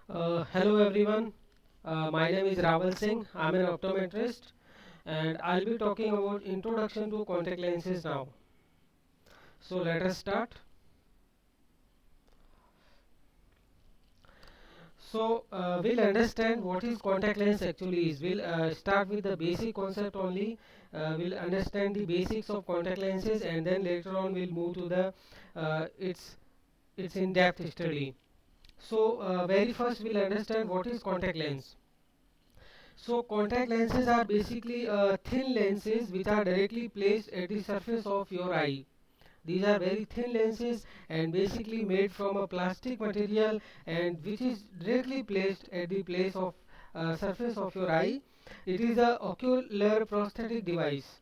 Hello everyone. My name is Raval Singh. I'm an optometrist and I'll be talking about introduction to contact lenses now. So let us start. We'll understand what is contact lens actually is. We'll start with the basic concept only. We'll understand the basics of contact lenses and then later on we'll move to the uh, its its in-depth study. Very first we'll understand what is contact lens. So contact lenses are basically thin lenses which are directly placed at the surface of your eye. These are very thin lenses and basically made from a plastic material and which is directly placed at the place of surface of your eye. It is a ocular prosthetic device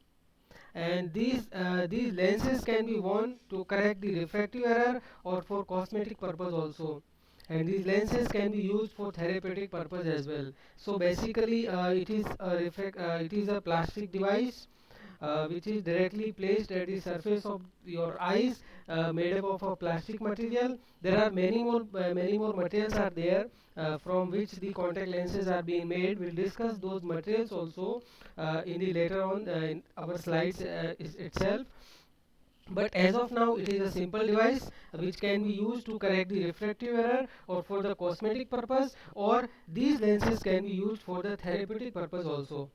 and these lenses can be worn to correct the refractive error or for cosmetic purpose also, and these lenses can be used for therapeutic purpose as well. So basically it is a plastic device which is directly placed at the surface of your eyes, made up of a plastic material. There are many more materials are there from which the contact lenses are being made. We'll discuss those materials also in the later on in our slides itself. But as of now, it is a simple device which can be used to correct the refractive error or for the cosmetic purpose, or these lenses can be used for the therapeutic purpose also.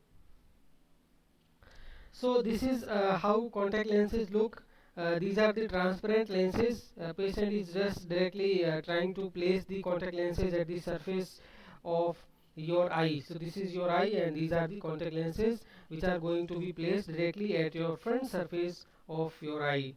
So this is how contact lenses look. These are the transparent lenses. Patient is just directly trying to place the contact lenses at the surface of your eye. So this is your eye and these are the contact lenses which are going to be placed directly at your front surface of your eye.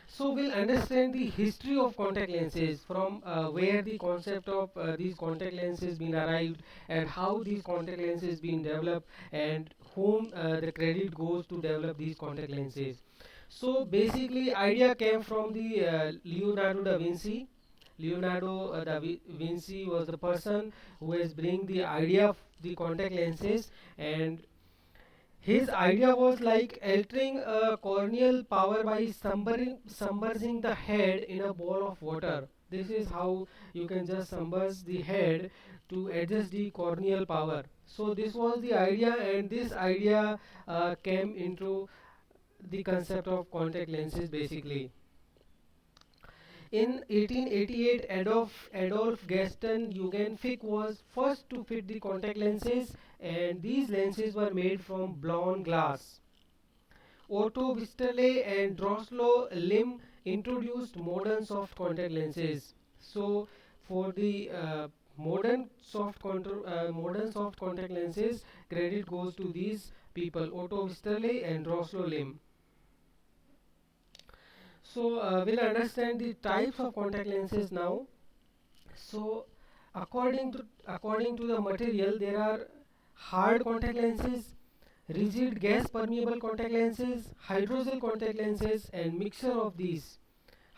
So we'll understand the history of contact lenses from where the concept of these contact lenses been arrived and how these contact lenses been developed and whom the credit goes to develop these contact lenses. So basically idea came from the Leonardo da Vinci. Leonardo da Vinci was the person who has bring the idea of the contact lenses, and his idea was like altering corneal power by submerging the head in a bowl of water. This is how you can just submerge the head to adjust the corneal power. So this was the idea, and this idea came into the concept of contact lenses basically. In 1888, Adolf Gaston Eugen-Fick was first to fit the contact lenses, and these lenses were made from blown glass. Otto Westerle and Droslo Lim introduced modern soft contact lenses. So, for the modern soft contact lenses, credit goes to these people, Otto Westerle and Droslo Lim. We'll understand the types of contact lenses now. So, according to the material, there are hard contact lenses, rigid gas permeable contact lenses, hydrogel contact lenses, and mixture of these.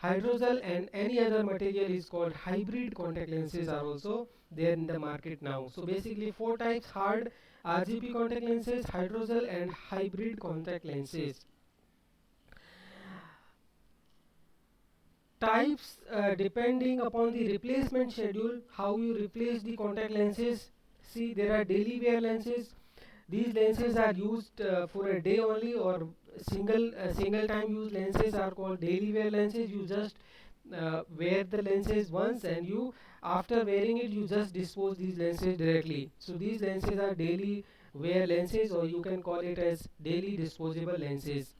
Hydrogel and any other material is called hybrid contact lenses are also there in the market now. So basically four types: hard, RGP contact lenses, hydrogel, and hybrid contact lenses. Types depending upon the replacement schedule, how you replace the contact lenses. See, there are daily wear lenses. These lenses are used for a day only, or single time use lenses are called daily wear lenses. You just wear the lenses once, and you after wearing it you just dispose these lenses directly. So these lenses are daily wear lenses, or you can call it as daily disposable lenses.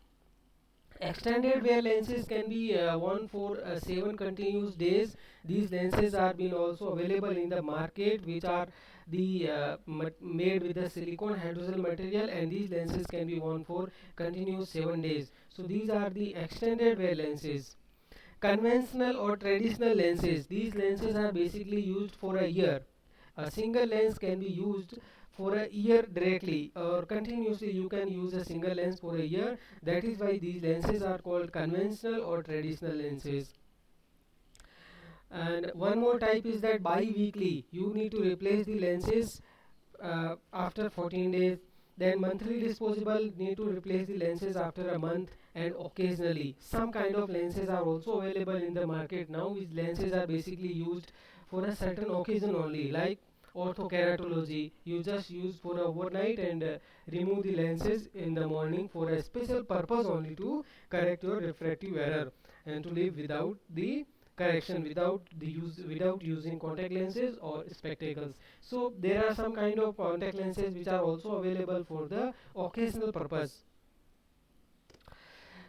Extended wear lenses can be worn for 7 continuous days. These lenses are being also available in the market, which are made with the silicone hydrogel material, and these lenses can be worn for continuous 7 days. So these are the extended wear lenses. Conventional or traditional lenses. These lenses are basically used for a year. A single lens can be used for a year directly, or continuously you can use a single lens for a year. That is why these lenses are called conventional or traditional lenses. And one more type is that bi-weekly. You need to replace the lenses after 14 days. Then monthly disposable, need to replace the lenses after a month, and occasionally. Some kind of lenses are also available in the market now, which lenses are basically used for a certain occasion only, like orthokeratology. You just use for overnight and remove the lenses in the morning for a special purpose only, to correct your refractive error and to live without the correction, without using contact lenses or spectacles. So there are some kind of contact lenses which are also available for the occasional purpose.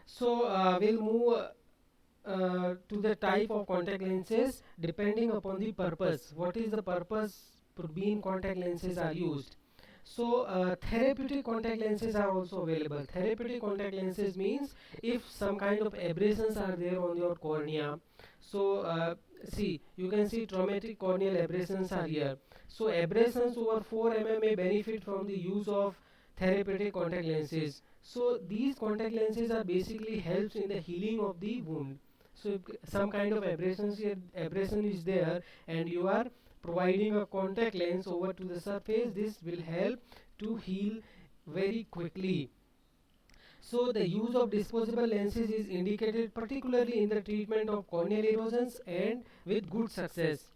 So we'll move to the type of contact lenses depending upon the purpose. What is the purpose for being contact lenses are used? So therapeutic contact lenses are also available. Therapeutic contact lenses means if some kind of abrasions are there on your cornea. So see, you can see traumatic corneal abrasions are here. So abrasions over 4 mm may benefit from the use of therapeutic contact lenses. So these contact lenses are basically helps in the healing of the wound. So if some kind of abrasion is there and you are providing a contact lens over to the surface, this will help to heal very quickly. So the use of disposable lenses is indicated particularly in the treatment of corneal erosions and with good success.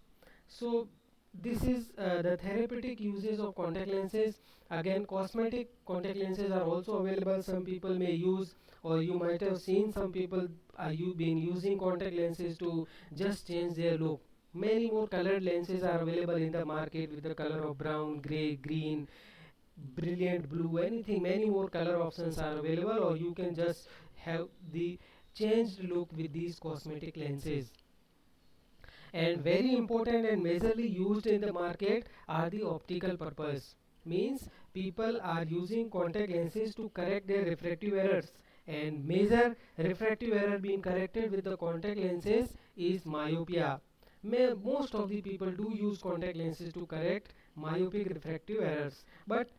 So this is the therapeutic uses of contact lenses. Again, cosmetic contact lenses are also available. Some people may use, or you might have seen some people are you been using contact lenses to just change their look. Many more colored lenses are available in the market with the color of brown, gray, green, brilliant blue, anything. Many more color options are available, or you can just have the changed look with these cosmetic lenses. And very important and majorly used in the market are the optical purpose. Means people are using contact lenses to correct their refractive errors, and major refractive error being corrected with the contact lenses is myopia. Most of the people do use contact lenses to correct myopic refractive errors, but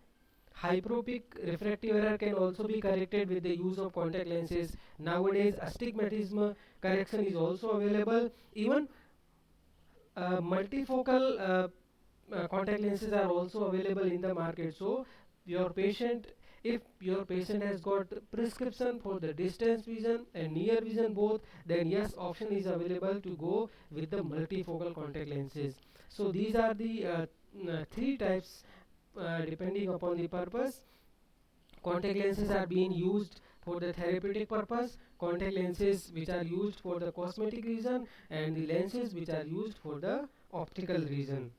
hyperopic refractive error can also be corrected with the use of contact lenses. Nowadays astigmatism correction is also available. Even multifocal contact lenses are also available in the market. So your patient, if your patient has got prescription for the distance vision and near vision both, then yes, option is available to go with the multifocal contact lenses. So these are the three types depending upon the purpose. Contact lenses are being used for the therapeutic purpose, contact lenses which are used for the cosmetic reason, and the lenses which are used for the optical reason.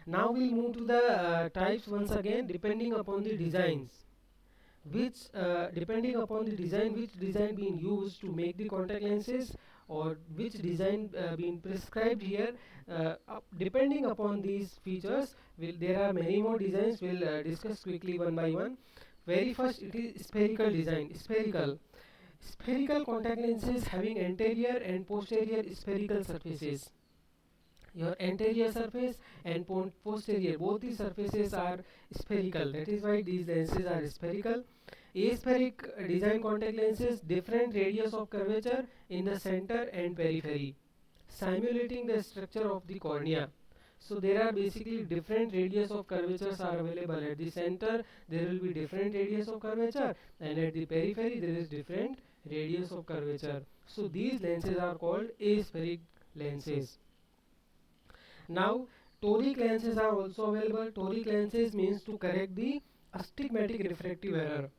Now we'll move to the types once again depending upon the designs. Which depending upon the design, which design being used to make the contact lenses, or which design being prescribed here, depending upon these features, there are many more designs. We'll discuss quickly one by one. Very first, it is spherical design. Spherical contact lenses having anterior and posterior spherical surfaces. Your anterior surface and posterior, both the surfaces are spherical. That is why these lenses are spherical. Aspheric design contact lenses, different radius of curvature in the center and periphery, simulating the structure of the cornea. So there are basically different radius of curvatures are available. At the center there will be different radius of curvature, and at the periphery there is different radius of curvature. So these lenses are called aspheric lenses. Now toric lenses are also available. Toric lenses means to correct the astigmatic refractive error.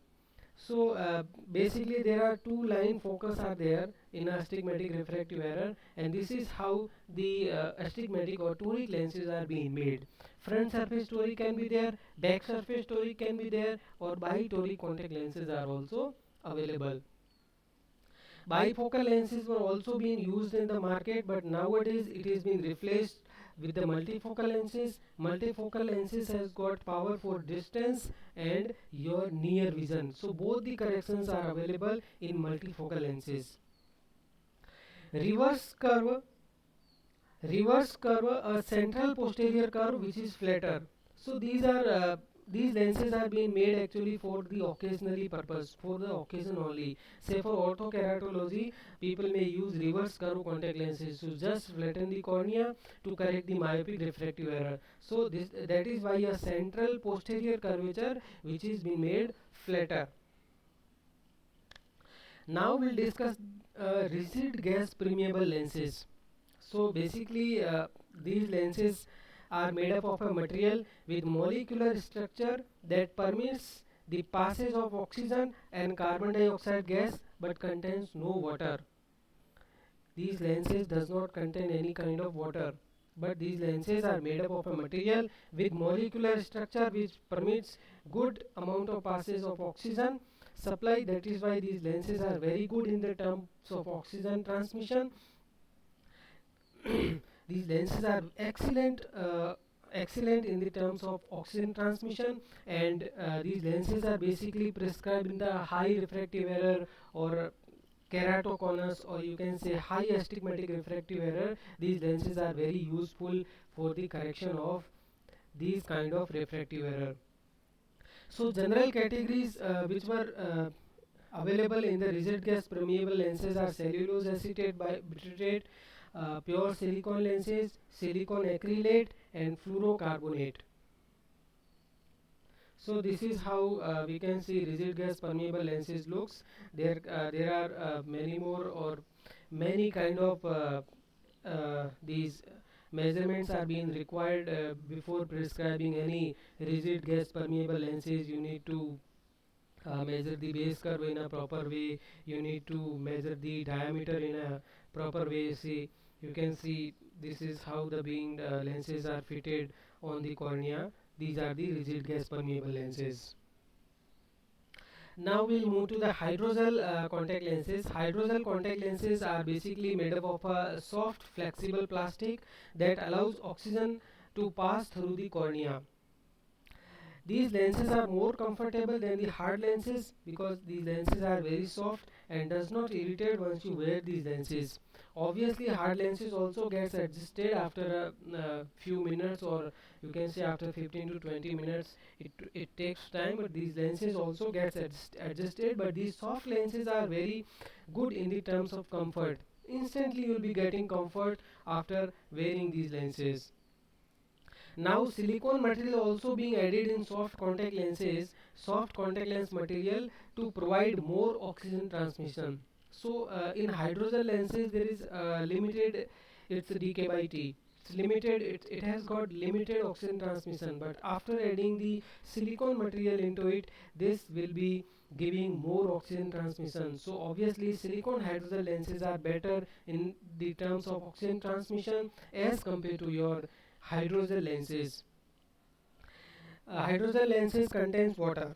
So basically there are two line focus are there in astigmatic refractive error, and this is how the astigmatic or toric lenses are being made. Front surface toric can be there, back surface toric can be there, or bitoric contact lenses are also available. Bifocal lenses were also being used in the market, but nowadays it is being replaced with the multifocal lenses. Multifocal lenses has got power for distance and your near vision. So both the corrections are available in multifocal lenses. Reverse curve, a central posterior curve which is flatter. So these lenses are being made actually for the occasionally purpose, for the occasion only. Say for orthokeratology, people may use reverse curve contact lenses to just flatten the cornea to correct the myopic refractive error. So that is why a central posterior curvature which is being made flatter. Now we'll discuss rigid gas permeable lenses. So basically, these lenses are made up of a material with molecular structure that permits the passage of oxygen and carbon dioxide gas but contains no water. These lenses does not contain any kind of water, but these lenses are made up of a material with molecular structure which permits good amount of passage of oxygen supply. That is why these lenses are very good in the terms of oxygen transmission. These lenses are excellent in the terms of oxygen transmission, and these lenses are basically prescribed in the high refractive error or keratoconus, or you can say high astigmatic refractive error. These lenses are very useful for the correction of these kind of refractive error. So general categories which were available in the rigid gas permeable lenses are cellulose acetate bitrate, pure silicon lenses, silicon acrylate, and fluorocarbonate. So this is how we can see rigid gas permeable lenses looks. There are many more or many kind of these measurements are being required before prescribing any rigid gas permeable lenses. You need to measure the base curve in a proper way. You need to measure the diameter in a proper way. See, you can see this is how the being lenses are fitted on the cornea. These are the rigid gas permeable lenses. Now we'll move to the hydrogel contact lenses. Hydrogel contact lenses are basically made up of a soft flexible plastic that allows oxygen to pass through the cornea. These lenses are more comfortable than the hard lenses because these lenses are very soft and does not irritate once you wear these lenses. Obviously hard lenses also gets adjusted after a few minutes, or you can say after 15 to 20 minutes. It takes time, but these lenses also gets adjusted. But these soft lenses are very good in the terms of comfort. Instantly you will be getting comfort after wearing these lenses. Now silicone material also being added in soft contact lenses, soft contact lens material to provide more oxygen transmission. So in hydrogel lenses there is limited, it's dk by t. It's limited, it has got limited oxygen transmission, but after adding the silicone material into it, this will be giving more oxygen transmission. So obviously silicone hydrogel lenses are better in the terms of oxygen transmission as compared to your hydrogel lenses. Hydrogel lenses contains water,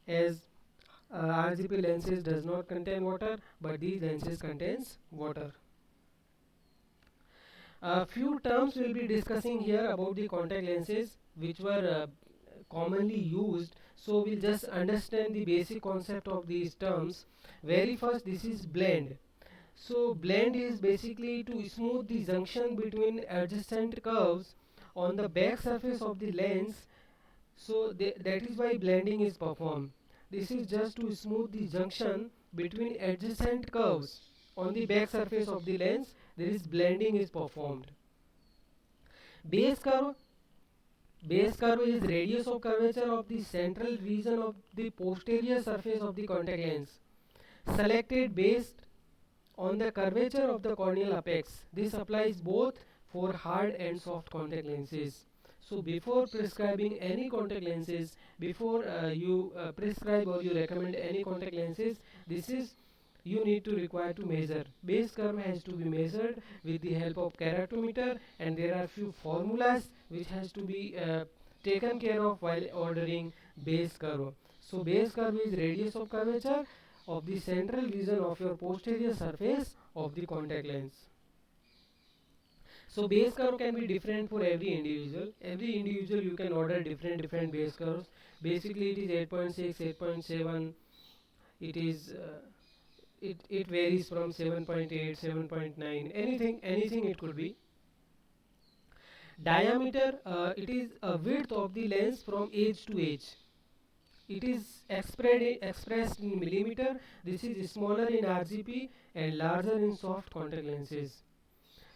as RGP lenses does not contain water, but these lenses contains water. A few terms we'll be discussing here about the contact lenses which were commonly used. So we'll just understand the basic concept of these terms. Very first, this is blend. So blend is basically to smooth the junction between adjacent curves on the back surface of the lens. So that is why blending is performed. This is just to smooth the junction between adjacent curves on the back surface of the lens. There is blending is performed. Base curve. Base curve is radius of curvature of the central region of the posterior surface of the contact lens, selected based on the curvature of the corneal apex. This applies both for hard and soft contact lenses. So before prescribing any contact lenses, before you prescribe or you recommend any contact lenses, this is you need to require to measure. Base curve has to be measured with the help of keratometer, and there are few formulas which has to be taken care of while ordering base curve. So base curve is radius of curvature of the central region of your posterior surface of the contact lens. So base curve can be different for every individual. Every individual you can order different base curves. Basically it is 8.6, 8.7. It is it varies from 7.8, 7.9, anything it could be. Diameter, it is a width of the lens from edge to edge. It is expressed in millimeter. This is smaller in RGP and larger in soft contact lenses.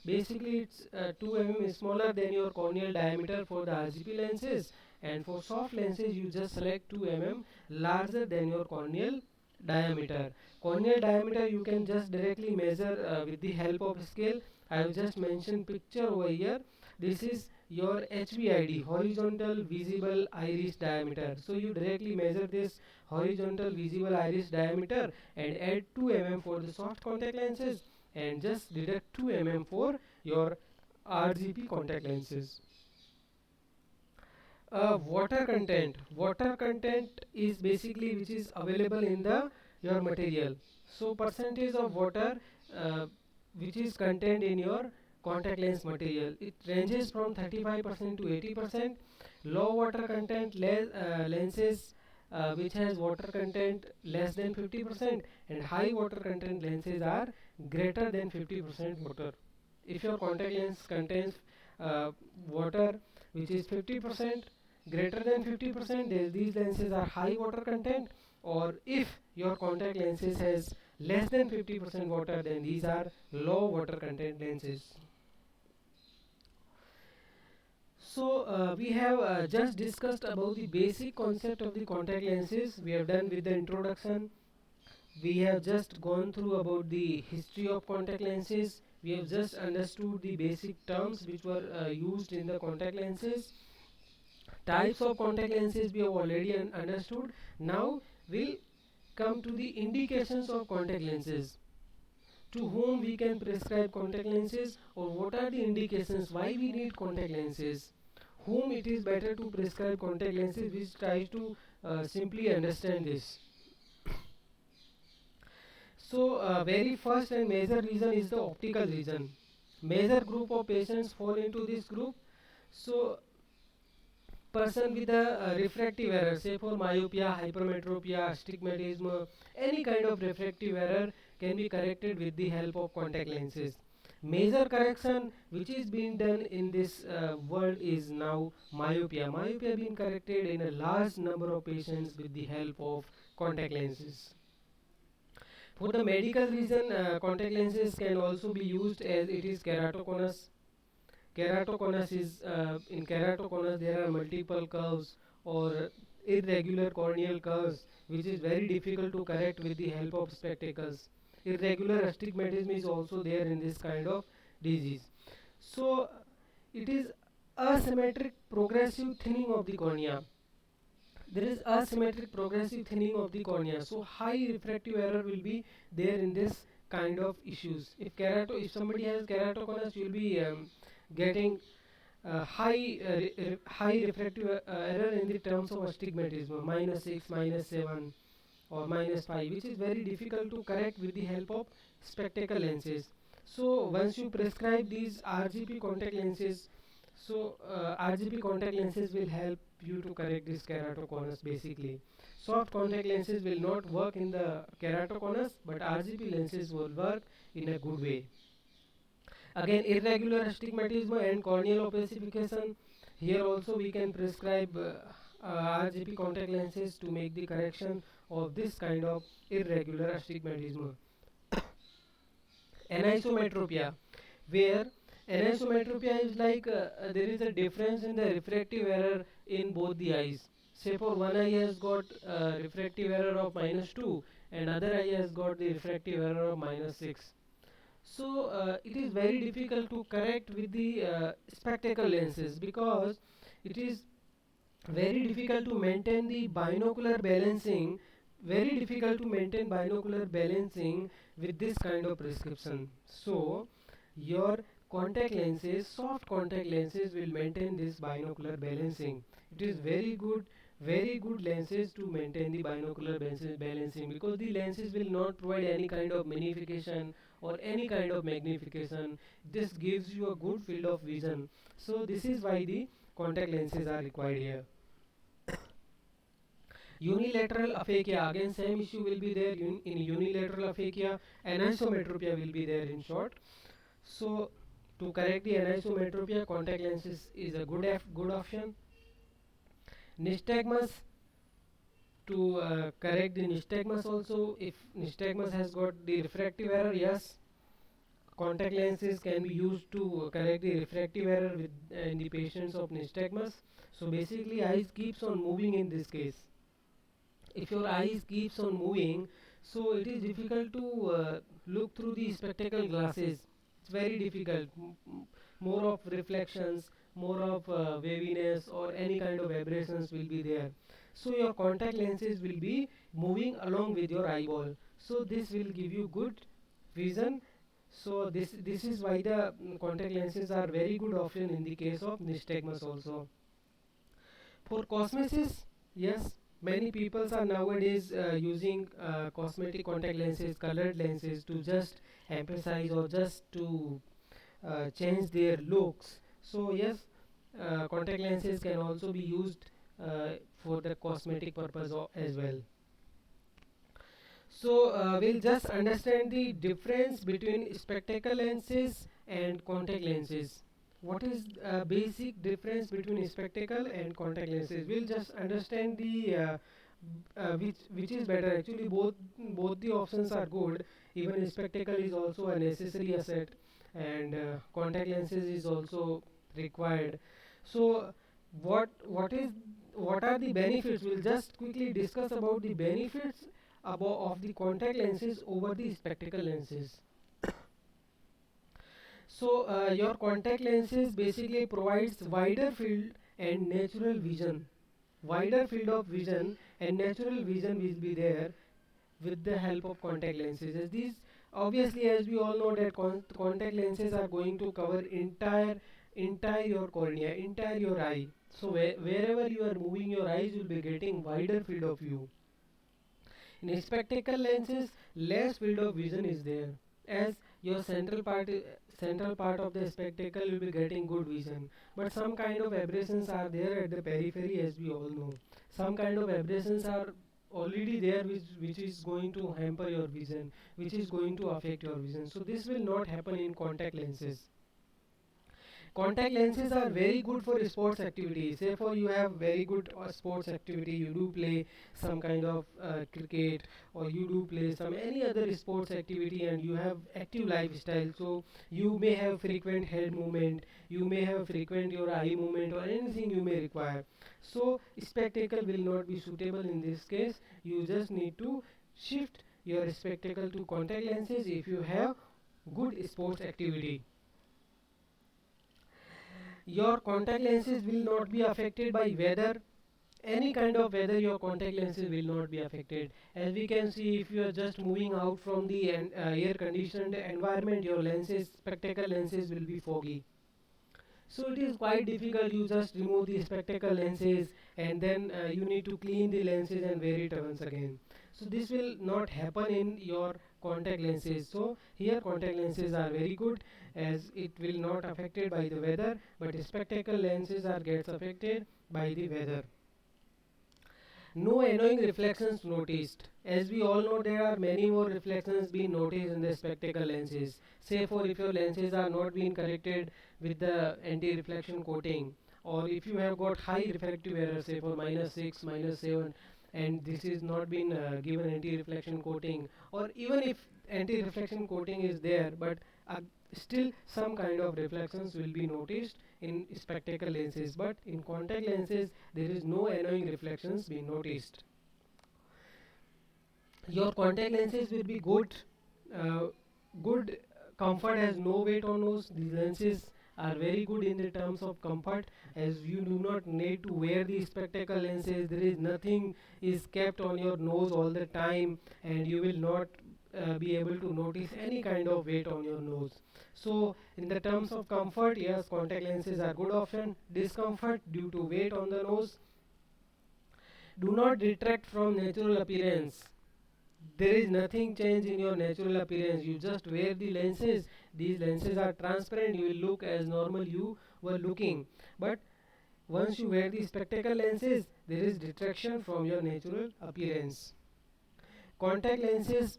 Basically it's 2 mm smaller than your corneal diameter for the RGP lenses, and for soft lenses you just select 2 mm larger than your corneal diameter. Corneal diameter you can just directly measure with the help of scale. I have just mentioned picture over here. This is your HVID, horizontal visible iris diameter. So you directly measure this horizontal visible iris diameter and add 2 mm for the soft contact lenses and just deduct 2 mm for your RGP contact lenses. Water content is basically which is available in the your material. So percentage of water uh, which is contained in your contact lens material, it ranges from 35% to 80%. Low water content lenses which has water content less than 50%, and high water content lenses are greater than 50% water. If your contact lens contains uh, water which is 50%, greater than 50%, these lenses are high water content. Or if your contact lenses has less than 50% water, then these are low water content lenses. So we have just discussed about the basic concept of the contact lenses. We have done with the introduction. We have just gone through about the history of contact lenses. We have just understood the basic terms which were used in the contact lenses. Types of contact lenses we have already understood. Now we'll come to the indications of contact lenses. To whom we can prescribe contact lenses, or what are the indications why we need contact lenses, whom it is better to prescribe contact lenses, which tries to simply understand this. So very first and major reason is the optical reason. Major group of patients fall into this group. So person with a refractive error, say for myopia, hypermetropia, astigmatism, any kind of refractive error can be corrected with the help of contact lenses. Major correction which is being done in this world is now myopia. Myopia being corrected in a large number of patients with the help of contact lenses. For the medical reason, contact lenses can also be used as it is keratoconus. Keratoconus is in keratoconus there are multiple curves or irregular corneal curves which is very difficult to correct with the help of spectacles. Irregular astigmatism is also there in this kind of disease. So it is asymmetric progressive thinning of the cornea. There is asymmetric progressive thinning of the cornea, so high refractive error will be there in this kind of issues. If somebody has keratoconus, you will be getting high refractive error in the terms of astigmatism, -6, -7 or -5, which is very difficult to correct with the help of spectacle lenses. So once you prescribe these RGP contact lenses, so RGP contact lenses will help you to correct this keratoconus basically. Soft contact lenses will not work in the keratoconus, but RGP lenses will work in a good way. Again, irregular astigmatism and corneal opacification. Here also we can prescribe RGP contact lenses to make the correction of this kind of irregular astigmatism. Anisometropia, where anisometropia is like there is a difference in the refractive error in both the eyes. Say for one eye has got refractive error of -2 and other eye has got the refractive error of -6. So it is very difficult to correct with the spectacle lenses because it is very difficult to maintain the binocular balancing, very difficult to maintain binocular balancing with this kind of prescription. So your contact lenses, soft contact lenses will maintain this binocular balancing. It is very good lenses to maintain the binocular balancing, because the lenses will not provide any kind of magnification or any kind of magnification. This gives you a good field of vision. So this is why the contact lenses are required here. Unilateral aphakia, again same issue will be there in unilateral aphakia. Anisometropia will be there in short. So to correct the anisometropia, contact lenses is a good option. Nystagmus, to correct the nystagmus also, if nystagmus has got the refractive error, yes, contact lenses can be used to correct the refractive error with in the patients of nystagmus. So basically eyes keeps on moving in this case. If your eyes keeps on moving, so it is difficult to look through the spectacle glasses. It's very difficult. More of reflections, more of waviness, or any kind of aberrations will be there. So your contact lenses will be moving along with your eyeball. So this will give you good vision. So this is why the contact lenses are very good option in the case of nystagmus also. For cosmesis, yes, many people are nowadays using cosmetic contact lenses, colored lenses to just emphasize or just to change their looks. So yes, contact lenses can also be used for the cosmetic purpose as well. So we'll just understand the difference between spectacle lenses and contact lenses. What is basic difference between spectacle and contact lenses? We'll just understand the which is better. Actually, both the options are good. Even spectacle is also a necessary asset, and contact lenses is also required. So, what are the benefits? We'll just quickly discuss about the benefits of the contact lenses over the spectacle lenses. So your contact lenses basically provides wider field and natural vision. Wider field of vision and natural vision will be there with the help of contact lenses. As these obviously, as we all know that contact lenses are going to cover entire your cornea, entire your eye. So wherever you are moving your eyes, you will be getting wider field of view. In spectacle lenses, less field of vision is there, as your central part of the spectacle will be getting good vision. But some kind of aberrations are there at the periphery, as we all know. Some kind of aberrations are already there, which is going to hamper your vision, which is going to affect your vision. So this will not happen in contact lenses. Contact lenses are very good for sports activities. Say for you have very good sports activity, you do play some kind of cricket, or you do play some any other sports activity, and you have active lifestyle. So you may have frequent head movement, you may have frequent your eye movement, or anything you may require. So spectacle will not be suitable in this case. You just need to shift your spectacle to contact lenses if you have good sports activity. Your contact lenses will not be affected by weather. Any kind of weather, your contact lenses will not be affected. As we can see, if you are just moving out from the air conditioned environment, your lenses, spectacle lenses will be foggy. So it is quite difficult. You just remove the spectacle lenses, and then you need to clean the lenses and wear it once again. So this will not happen in your contact lenses. So here contact lenses are very good, as it will not affected by the weather, but spectacle lenses are gets affected by the weather. No annoying reflections noticed. As we all know, there are many more reflections being noticed in the spectacle lenses. Say for if your lenses are not being corrected with the anti-reflection coating, or if you have got high refractive error, say for -6, -7, and this is not been given anti-reflection coating, or even if anti-reflection coating is there, but still some kind of reflections will be noticed in spectacle lenses, but in contact lenses there is no annoying reflections being noticed. Your contact lenses will be uh, good comfort, has no weight on nose. These lenses are very good in the terms of comfort, as you do not need to wear the spectacle lenses. There is nothing is kept on your nose all the time, and you will not be able to notice any kind of weight on your nose. So in the terms of comfort, yes, contact lenses are good option. Discomfort due to weight on the nose, do not detract from natural appearance. There is nothing change in your natural appearance. You just wear the lenses. These lenses are transparent. You will look as normal you were looking. But once you wear the spectacle lenses, there is detraction from your natural appearance. Contact lenses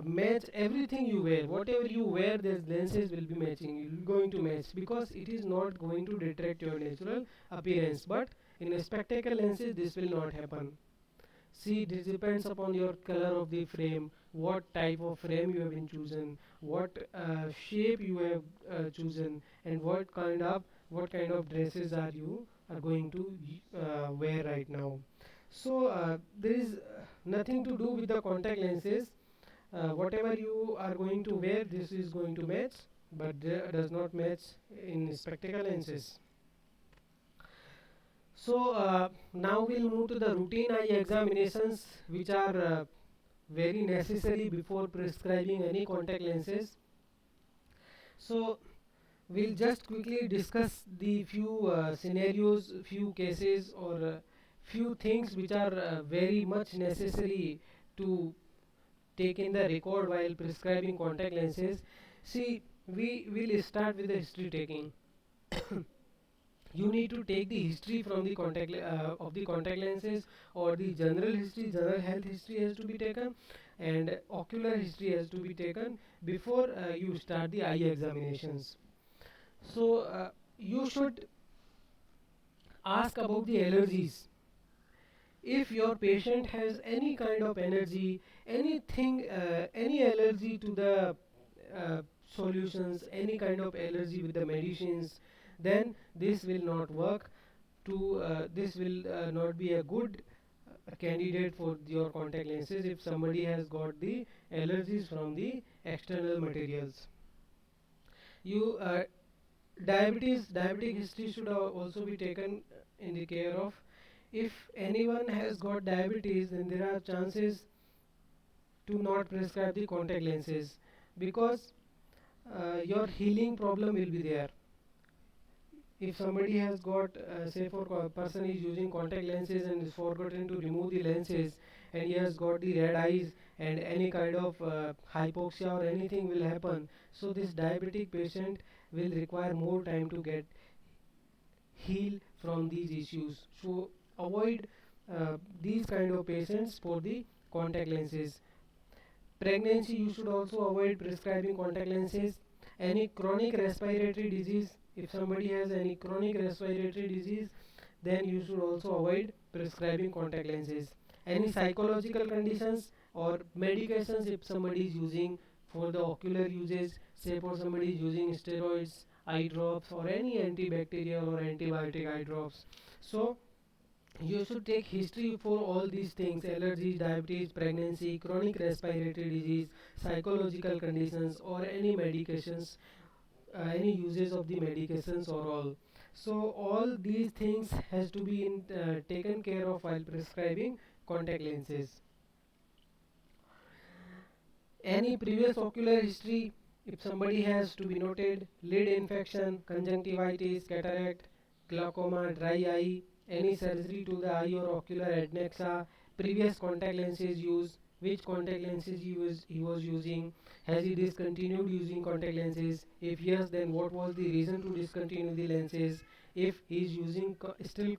match everything you wear. Whatever you wear, these lenses will be matching. You're going to match, because it is not going to detract your natural appearance. But in a spectacle lenses, this will not happen. See, this depends upon your color of the frame, what type of frame you have been chosen, what shape you have chosen, and what kind of dresses are you are going to wear right now. So there is nothing to do with the contact lenses. Whatever you are going to wear, this is going to match. but does not match in spectacle lenses. So now we'll move to the routine eye examinations, which are very necessary before prescribing any contact lenses. So we'll just quickly discuss the few scenarios, few cases, or few things which are very much necessary to take in the record while prescribing contact lenses. See, we will start with the history taking. You need to take the history from the of the contact lenses, or the general history, general health history has to be taken, and ocular history has to be taken before you start the eye examinations. So you should ask about the allergies. If your patient has any kind of allergy, anything, any allergy to the solutions, any kind of allergy with the medicines, then this will not work. This will not be a good candidate for your contact lenses if somebody has got the allergies from the external materials. You diabetic history should also be taken in the care of. If anyone has got diabetes, then there are chances to not prescribe the contact lenses, because your healing problem will be there. If somebody has got say for person is using contact lenses and is forgotten to remove the lenses, and he has got the red eyes and any kind of hypoxia or anything will happen, so this diabetic patient will require more time to get heal from these issues. So avoid these kind of patients for the contact lenses. Pregnancy, you should also avoid prescribing contact lenses. Any chronic respiratory disease, if somebody has any chronic respiratory disease, then you should also avoid prescribing contact lenses. Any psychological conditions or medications, if somebody is using for the ocular uses, say for somebody is using steroids, eye drops, or any antibacterial or antibiotic eye drops, so you should take history for all these things: allergies, diabetes, pregnancy, chronic respiratory disease, psychological conditions, or any medications, any uses of the medications or all. So all these things has to be taken care of while prescribing contact lenses. Any previous ocular history, if somebody has to be noted: lid infection, conjunctivitis, cataract, glaucoma, dry eye, any surgery to the eye or ocular adnexa, previous contact lenses use, which contact lenses he was using, has he discontinued using contact lenses, if yes, then what was the reason to discontinue the lenses, if he is using still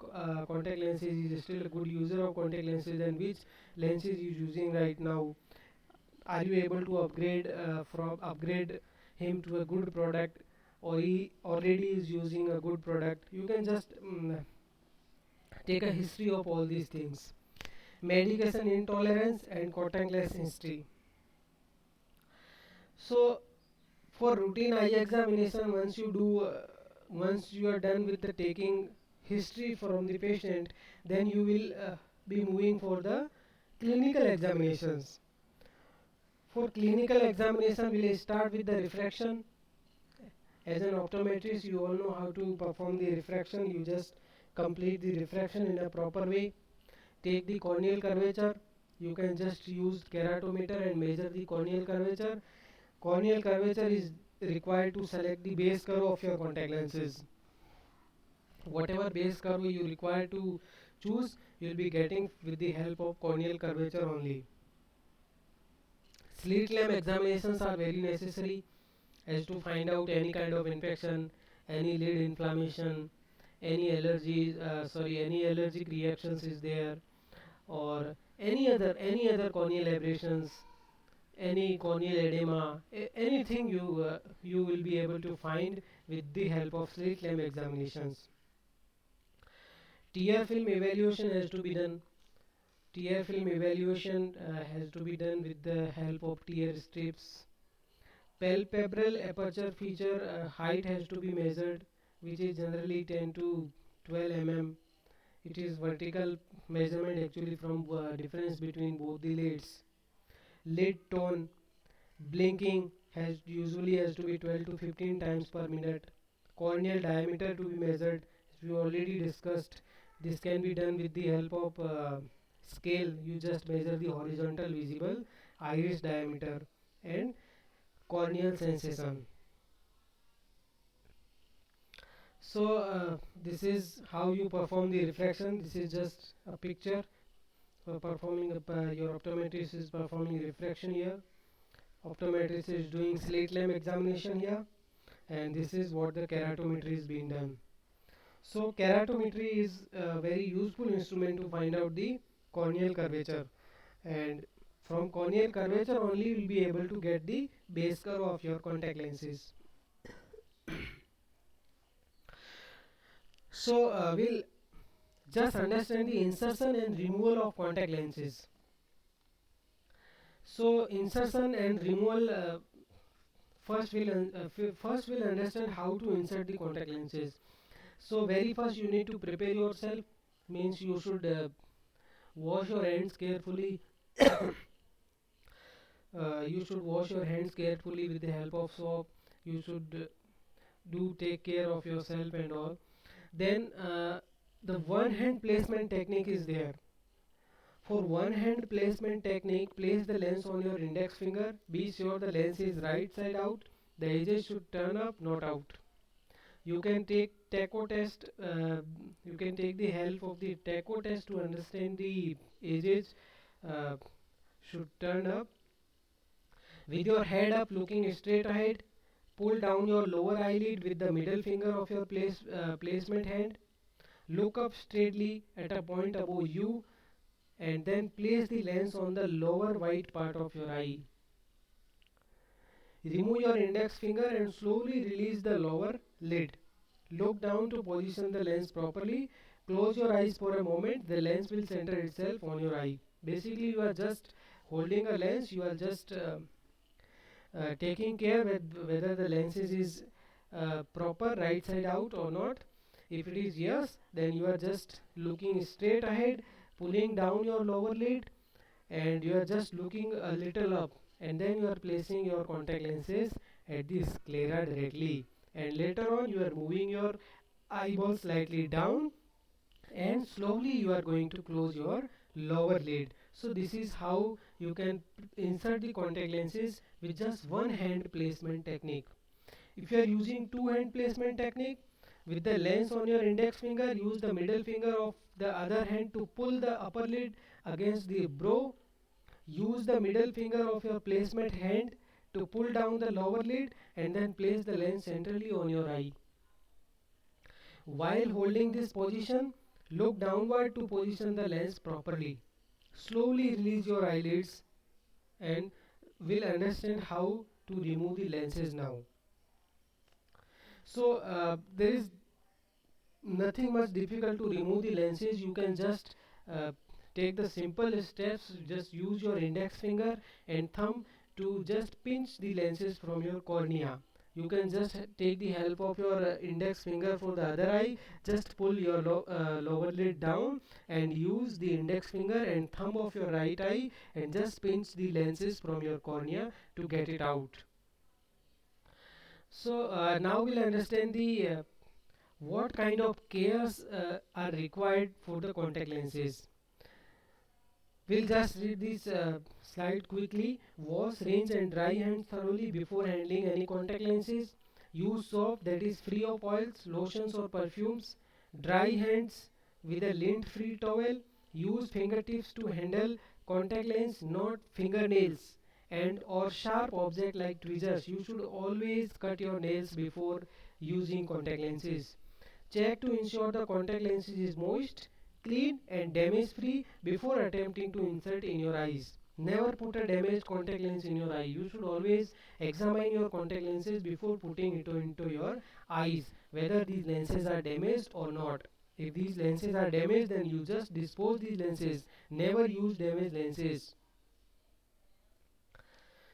contact lenses, he is still a good user of contact lenses, then which lenses he is using right now, are you able to upgrade him to a good product, or he already is using a good product. You can just take a history of all these things. Medication intolerance and contact lens history. So for routine eye examination, once you are done with the taking history from the patient, then you will be moving for the clinical examinations. For clinical examination, we'll start with the refraction. As an optometrist, you all know how to perform the refraction. You just complete the refraction in a proper way. Take the corneal curvature. You can just use keratometer and measure the corneal curvature. Corneal curvature is required to select the base curve of your contact lenses. Whatever base curve you require to choose, you will be getting with the help of corneal curvature only. Slit lamp examinations are very necessary, as to find out any kind of infection, any lid inflammation, any allergic reactions is there, or any other corneal aberrations, any corneal edema, anything you will be able to find with the help of slit lamp examinations. Tear film evaluation has to be done. Tear film evaluation has to be done with the help of tear strips. Palpebral aperture feature height has to be measured, which is generally 10 to 12 mm. It is vertical measurement actually from difference between both the lids. Lid tone, blinking, has to be 12 to 15 times per minute. Corneal diameter to be measured, as we already discussed. This can be done with the help of scale. You just measure the horizontal visible iris diameter and corneal sensation. So this is how you perform the refraction. This is just a picture for performing your optometrist is performing refraction here. Optometrist is doing slit lamp examination here, and this is what the keratometry is being done. So keratometry is a very useful instrument to find out the corneal curvature, and from corneal curvature only we'll be able to get the base curve of your contact lenses. So we'll just understand the insertion and removal of contact lenses. So insertion and removal, first we'll understand how to insert the contact lenses. So very first you need to prepare yourself, means you should wash your hands carefully. You should wash your hands carefully with the help of soap. You should do take care of yourself and all. Then the one hand placement technique is there. For one hand placement technique, place the lens on your index finger. Be sure the lens is right side out. The edges should turn up, not out. You can take TACO test. You can take the help of the TACO test to understand the edges uh, should turn up. With your head up, looking straight ahead, pull down your lower eyelid with the middle finger of your placement hand. Look up straightly at a point above you, and then place the lens on the lower white part of your eye. Remove your index finger and slowly release the lower lid. Look down to position the lens properly. Close your eyes for a moment. The lens will center itself on your eye. Basically, you are just holding a lens. You are just taking care whether the lenses is proper right side out or not. If it is yes, then you are just looking straight ahead, pulling down your lower lid, and you are just looking a little up, and then you are placing your contact lenses at the sclera directly, and later on you are moving your eyeball slightly down, and slowly you are going to close your lower lid. So this is how you can insert the contact lenses with just one hand placement technique. If you are using two hand placement technique, with the lens on your index finger, use the middle finger of the other hand to pull the upper lid against the brow. Use the middle finger of your placement hand to pull down the lower lid, and then place the lens centrally on your eye. While holding this position, look downward to position the lens properly. Slowly release your eyelids, and we'll understand how to remove the lenses now. So there is nothing much difficult to remove the lenses. You can just uh, take the simple steps. Just use your index finger and thumb to just pinch the lenses from your cornea. You can just take the help of your index finger for the other eye. Just pull your lower lid down and use the index finger and thumb of your right eye and just pinch the lenses from your cornea to get it out. So now we'll understand the what kind of cares are required for the contact lenses. We'll just read this slide quickly. Wash, rinse and dry hands thoroughly before handling any contact lenses. Use soap that is free of oils, lotions or perfumes. Dry hands with a lint-free towel. Use fingertips to handle contact lens, not fingernails. And or sharp object like tweezers. You should always cut your nails before using contact lenses. Check to ensure the contact lenses is moist, clean and damage free before attempting to insert in your eyes. Never put a damaged contact lens in your eye. You should always examine your contact lenses before putting it into your eyes, whether these lenses are damaged or not. If these lenses are damaged, then you just dispose these lenses. Never use damaged lenses.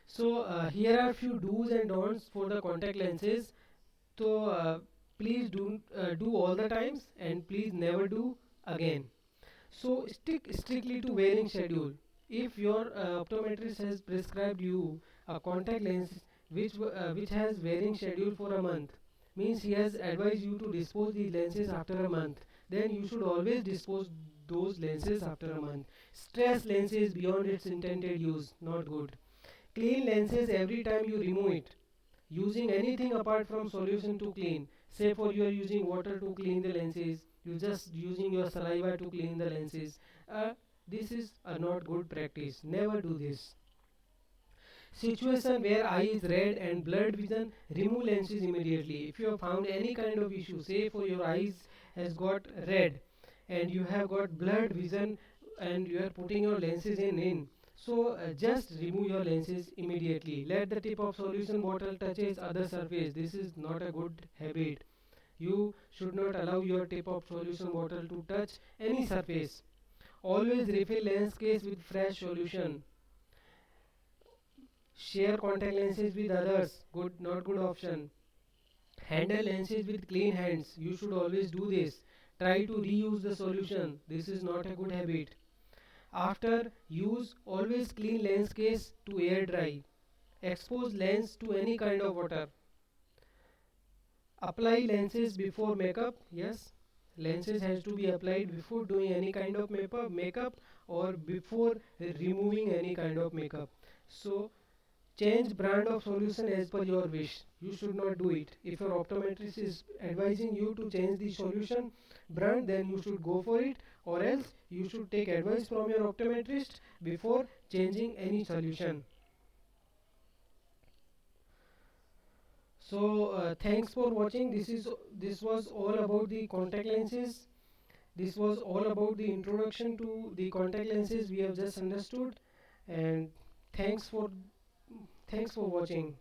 So here are few do's and don'ts for the contact lenses. So please do all the times, and please never do again. So stick strictly to wearing schedule. If your optometrist has prescribed you a contact lens, which has varying schedule for a month, means he has advised you to dispose the lenses after a month, then you should always dispose those lenses after a month. Stress lenses beyond its intended use, not good. Clean lenses every time you remove it, using anything apart from solution to clean. Say for you are using water to clean the lenses, you just using your saliva to clean the lenses. This is a not good practice, never do this. Situation where eye is red and blurred vision, remove lenses immediately. If you have found any kind of issue, say for your eyes has got red and you have got blurred vision and you are putting your lenses in, so just remove your lenses immediately. Let the tip of solution bottle touches other surface. This is not a good habit. You should not allow your tip of solution bottle to touch any surface. Always refill lens case with fresh solution. Share contact lenses with others. Good, not good option. Handle lenses with clean hands. You should always do this. Try to reuse the solution. This is not a good habit. After use, always clean lens case to air dry. Expose lens to any kind of water. Apply lenses before makeup. Yes, lenses has to be applied before doing any kind of makeup or before removing any kind of makeup. So change brand of solution as per your wish. You should not do it. If your optometrist is advising you to change the solution brand, then you should go for it, or else you should take advice from your optometrist before changing any solution. So thanks for watching. This was all about the contact lenses. This was all about the introduction to the contact lenses we have just understood, and thanks for thanks for watching.